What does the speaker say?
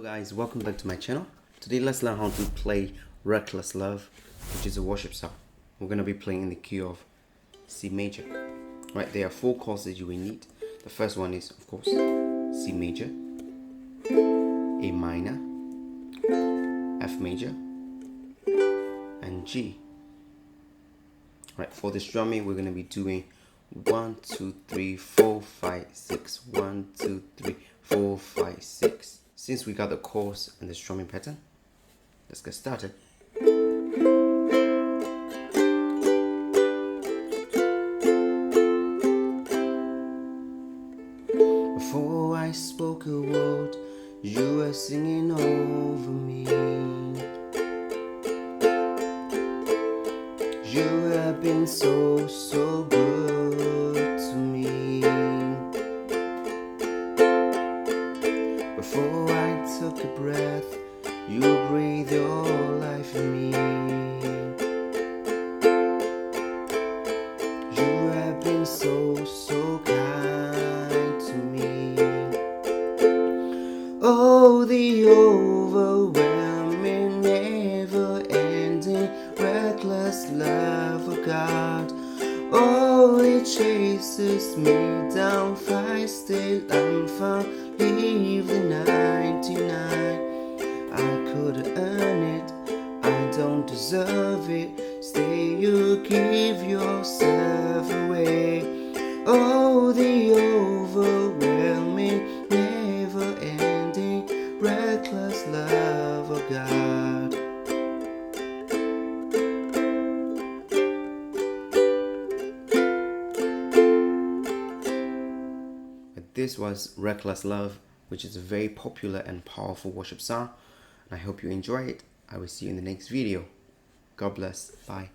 Hello guys, welcome back to my channel. Today let's learn how to play Reckless Love, which is a worship song. We're going to be playing in the key of C major. Right, there are 4 chords that you will need. The first one is, of course, C major, A minor, F major, and G. Right, for the strumming we're going to be doing 1, 2, 3, 4, 5, 6. 1, 2, 3, 4, 5, 6. Since we got the chords and the strumming pattern, let's get started. Before I spoke a word, you were singing over me. You have been so, so good to me. Before I took a breath, you breathed your life in me. You have been so, so kind to me. Oh, the overwhelming, never-ending, reckless love of God. Oh, it chases me down, fights till I'm found. Leave the 99. I couldn't earn it, I don't deserve it. Stay, you give yourself away. Oh, the overwhelming, never-ending, reckless love of God. This was Reckless Love, which is a very popular and powerful worship song. And I hope you enjoy it. I will see you in the next video. God bless. Bye.